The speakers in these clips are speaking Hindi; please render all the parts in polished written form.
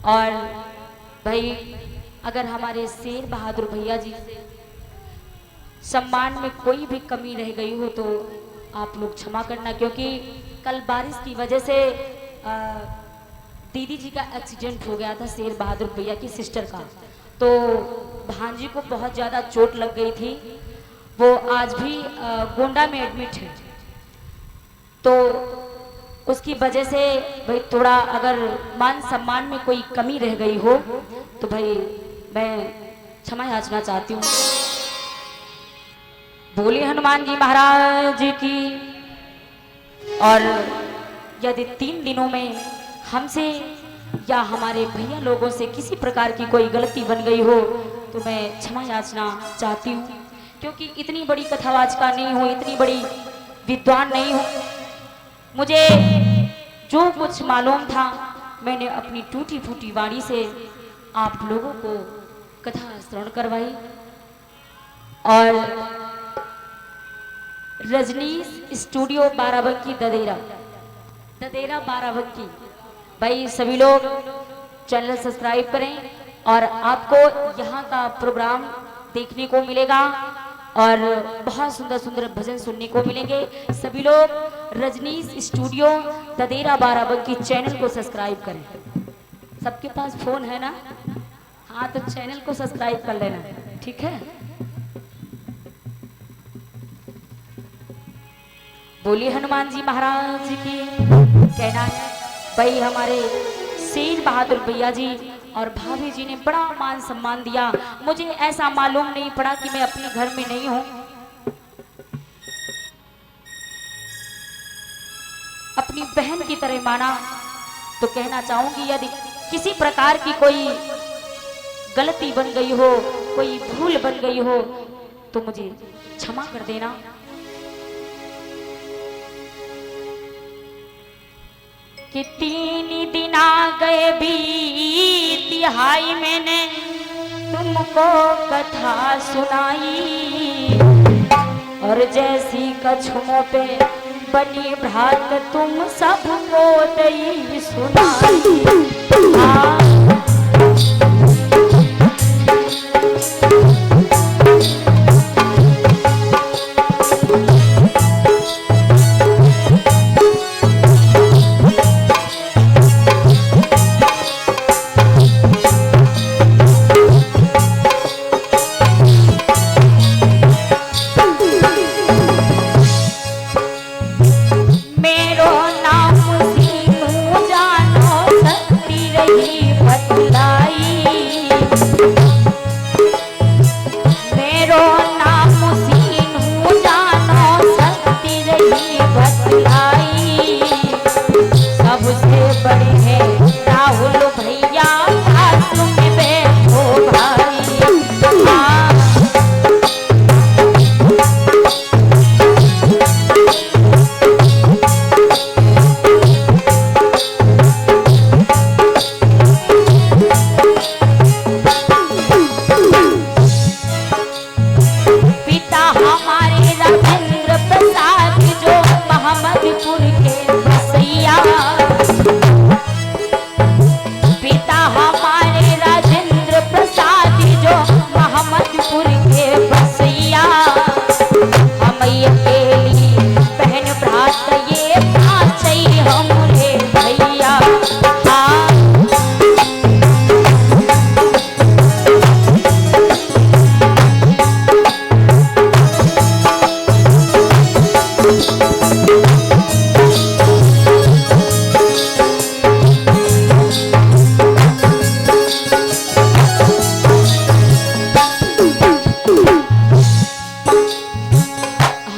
और भाई अगर हमारे शेर बहादुर भैया जी से सम्मान में कोई भी कमी रह गई हो तो आप लोग क्षमा करना, क्योंकि कल बारिश की वजह से दीदी जी का एक्सीडेंट हो गया था, शेर बहादुर भैया की सिस्टर का। तो भांजी को बहुत ज़्यादा चोट लग गई थी, वो आज भी गोंडा में एडमिट है। तो उसकी वजह से भाई थोड़ा अगर मान सम्मान में कोई कमी रह गई हो तो भाई मैं क्षमा याचना चाहती हूँ। बोले हनुमान जी महाराज की। और यदि 3 दिनों में हमसे या हमारे भैया लोगों से किसी प्रकार की कोई गलती बन गई हो तो मैं क्षमा याचना चाहती हूँ, क्योंकि इतनी बड़ी कथावाचका नहीं हूँ, इतनी बड़ी विद्वान नहीं हूँ। मुझे जो कुछ मालूम था मैंने अपनी टूटी फूटी वाणी से आप लोगों को कथा श्रवण करवाई। और रजनीश स्टूडियो बाराबंकी ददेरा बाराबंकी, भाई सभी लोग चैनल सब्सक्राइब करें और आपको यहाँ का प्रोग्राम देखने को मिलेगा और बहुत सुंदर सुंदर भजन सुनने को मिलेंगे। सभी लोग रजनीश स्टूडियो ददेरा बाराबंकी चैनल को सब्सक्राइब करें। सबके पास फोन है ना? हाँ, तो चैनल को सब्सक्राइब कर लेना, ठीक है। बोलिए हनुमान जी महाराज की। कहना है भाई हमारे शेर बहादुर भैया जी और भाभी जी ने बड़ा मान सम्मान दिया। मुझे ऐसा मालूम नहीं पड़ा कि मैं अपने घर में नहीं हूं, अपनी बहन की तरह माना। तो कहना चाहूंगी यदि किसी प्रकार की कोई गलती बन गई हो, कोई भूल बन गई हो तो मुझे क्षमा कर देना। कि 3 दिन आ गए बीत हाई, मैंने तुमको कथा सुनाई और जैसी कछुओं पे बनी भ्रात तुम सबको दई सुनाई।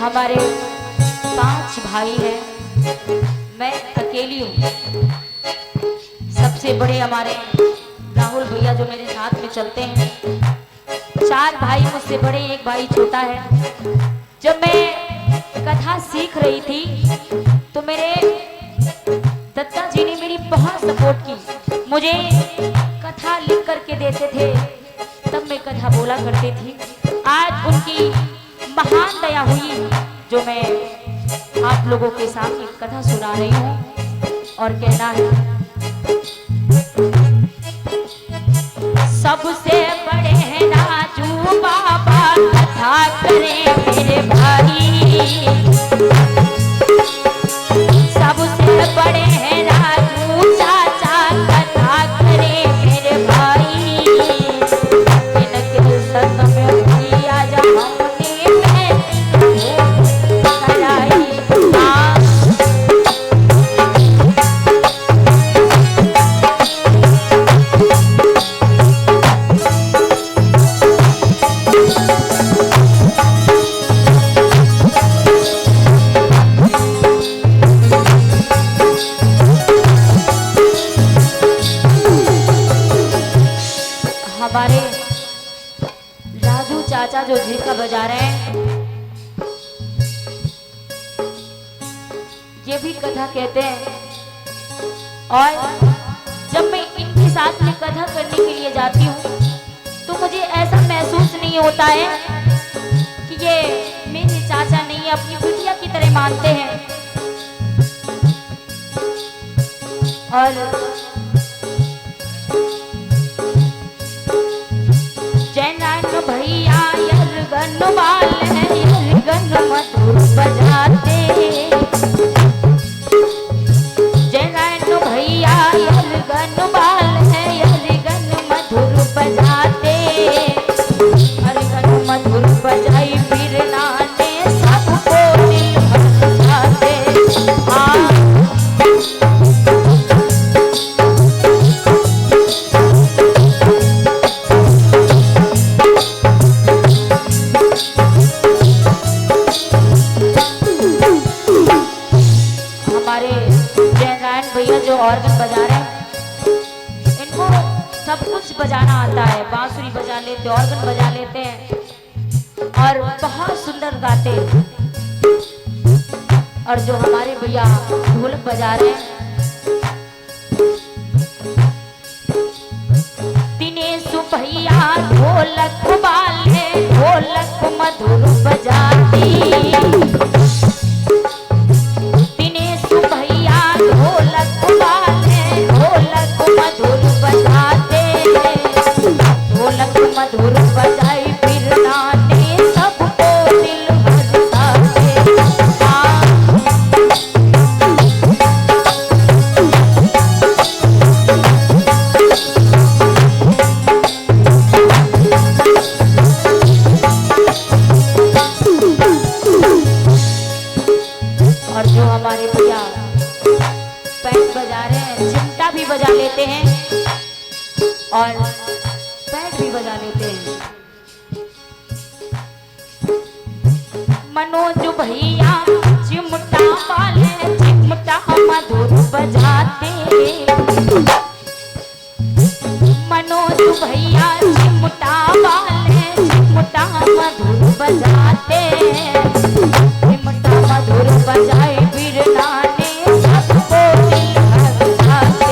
हमारे 5 भाई हैं, मैं अकेली हूँ। सबसे बड़े हमारे राहुल भैया जो मेरे साथ में चलते हैं। 4 भाई मुझसे बड़े, 1 भाई छोटा है। जब मैं कथा सीख रही थी तो मेरे दत्ता जी ने मेरी बहुत सपोर्ट की। मुझे कथा लिख करके देते थे, तब मैं कथा बोला करती थी। आज उनकी महान दया हुई जो मैं आप लोगों के सामने कथा सुना रही हूँ। और कहना है हमारे राजू चाचा जो झिरका बजा रहे हैं, ये भी कथा कहते हैं। और जब मैं इनके साथ में कथा करने के लिए जाती हूँ तो मुझे ऐसा महसूस नहीं होता है कि ये मेरे चाचा नहीं, अपनी बिटिया की तरह मानते हैं। और जैनान भैया यरगन वाले यरगन मधुर बजाते, जैनान भैया यरगन वाले यरगन मधुर बजाते, यरगन मधुर बजाई फिर नाते सबको दिल हंसाते। भैया जो ऑर्गन बजा रहे हैं, इनको सब कुछ बजाना आता है, बांसुरी बजा लेते, ऑर्गन बजा लेते हैं और बहुत सुंदर गाते हैं। और जो हमारे भैया ढोलक बजा रहे हैं, दिनेश भैया ढोलक वाले ढोलक मधुर बजाती, ढोलक वाले ढोलक मधुर बजाते, ढोलक मधुर बजाई फिर नाते सबको दिल हंसाते। और जो हमारे भैया बैंड बजा रहे हैं, चिमटा भी बजा लेते हैं और बैंड भी बजा लेते हैं। मनोज भैया चिमटा वाले चिमटा मधुर बजाते, मनोज भैया चिमटा वाले चिमटा मधुर बजाते, चिमटा मधुर बजाए फिर नाते सबको दिल हंसाते।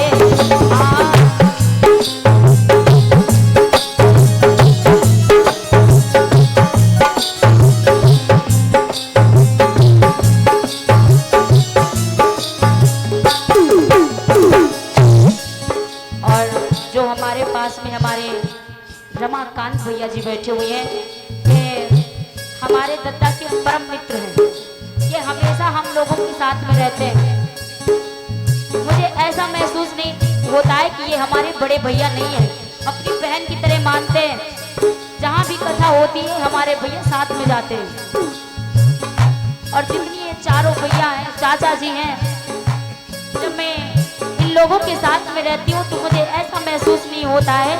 और जो हमारे पास में हमारे रमाकांत भैया जी बैठे हुए हैं, ये हमारे दद्दा के परम मित्र हैं, ये हमेशा हम लोगों के साथ में रहते हैं। मुझे ऐसा महसूस नहीं होता है कि ये हमारे बड़े भैया नहीं है, अपनी बहन की तरह मानते हैं। जहाँ भी कथा होती है हमारे भैया साथ में जाते हैं। और जितनी ये चारों भैया हैं, चाचा जी हैं, जब मैं इन लोगों के साथ में रहती हूँ तो मुझे ऐसा महसूस नहीं होता है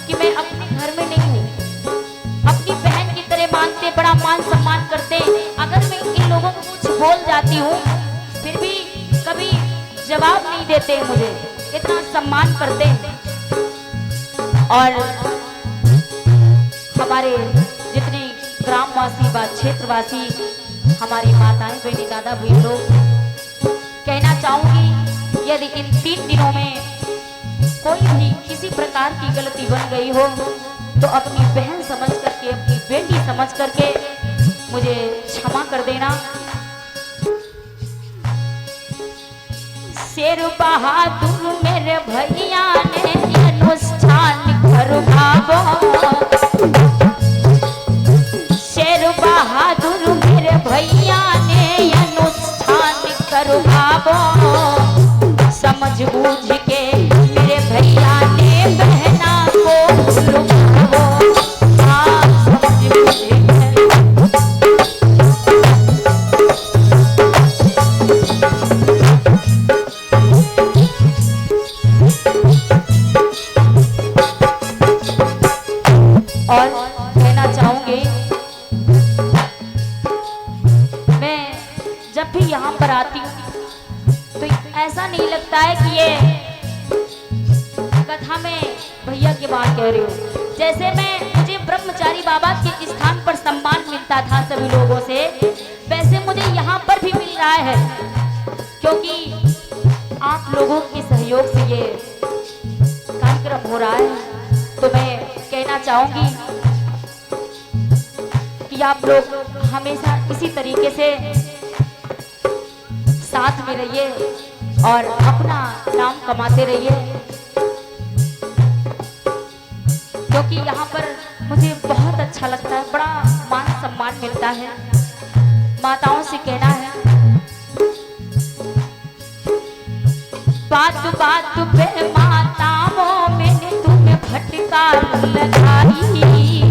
कि मैं अपने घर में नहीं हूँ। अपनी बहन की तरह मानते, बड़ा मान सम्मान करते। अगर मैं इन लोगों को कुछ बोल जाती हूँ फिर भी कभी जवाब नहीं देते, मुझे इतना सम्मान करते हैं। और हमारे जितने ग्रामवासी व क्षेत्रवासी, हमारी माताएं बहनी दादा भाई लोग, कहना चाहूंगी यदि इन 3 दिनों में कोई भी किसी प्रकार की गलती बन गई हो तो अपनी बहन समझ करके, अपनी बेटी समझ करके मुझे क्षमा कर देना। शेर बहादुर मेरे भैया ने अनुष्ठान करवाबो, शेर बहादुर मेरे भैया ने अनुष्ठान करवाबो, समझ बूझ के मेरे भैया ने बहना को लुभावो, समझ बूझ के। और कहना चाहूंगी, मैं जब भी यहाँ पर आती हूँ तो ऐसा नहीं लगता है कि ये कथा में भैया की बात कह रही हूँ। जैसे मुझे ब्रह्मचारी बाबा के स्थान पर सम्मान मिलता था सभी लोगों से, वैसे मुझे यहाँ पर भी मिल रहा है, क्योंकि आप लोगों के सहयोग से ये कार्यक्रम हो रहा है। तो मैं कहना चाहूंगी कि आप लोग हमेशा इसी तरीके से साथ में रहिए और अपना नाम कमाते रहिए, क्योंकि यहाँ पर मुझे बहुत अच्छा लगता है, बड़ा मान सम्मान मिलता है। माताओं से कहना है, बात बात पे माताओं मैंने तुम्हें फटकार लगाई,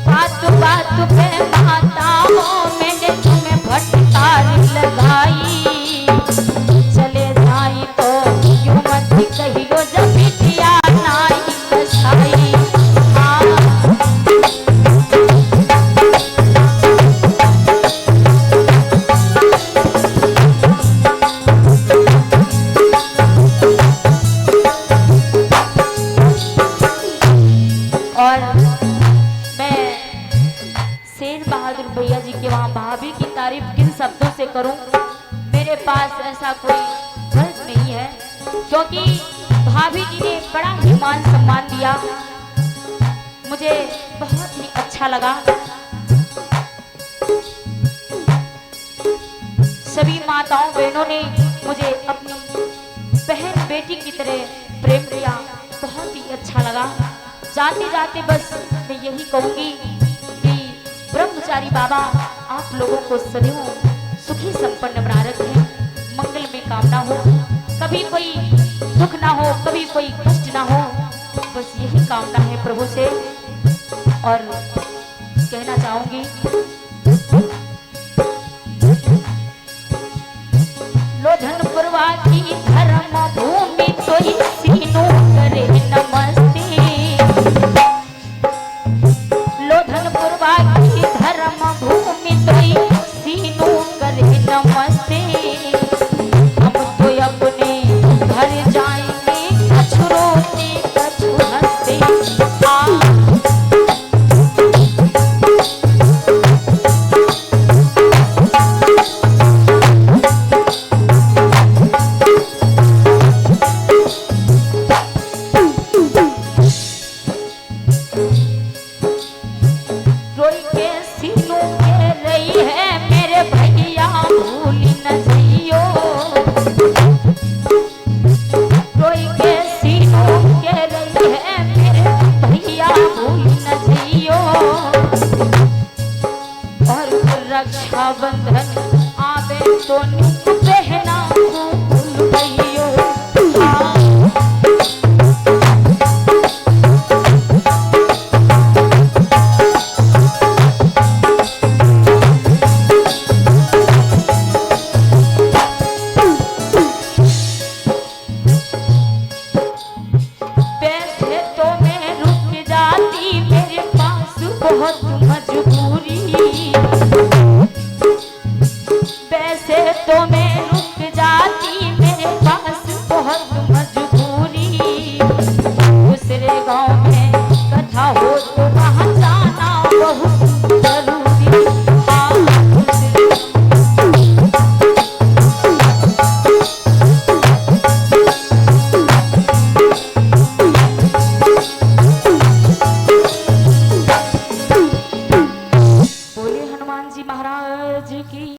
बात बात पे माताओं मैंने तुम्हें फटकार लगाई, चले जाई तो क्यों मत कहियो जब बिटिया नाई कसाई। और मैं शेर बहादुर भैया जी के वहाँ भाभी की तारीफ किन शब्दों से करूं, मेरे पास ऐसा कोई वर्ड नहीं है, क्योंकि भाभी जी ने बड़ा ही मान सम्मान दिया, मुझे बहुत ही अच्छा लगा। सभी माताओं बहनों ने मुझे अपनी बहन बेटी की तरह प्रेम किया, बहुत ही अच्छा लगा। जाते जाते बस मैं यही कहूंगी कि ब्रह्मचारी बाबा आप लोगों को सदैव सुखी संपन्न बना रखे, मंगल में कामना हो, कभी कोई दुख ना हो, कभी कोई कष्ट ना हो, बस यही कामना है प्रभु से। और कहना चाहूंगी, लो धनपुरवा की धर्म भूमि तो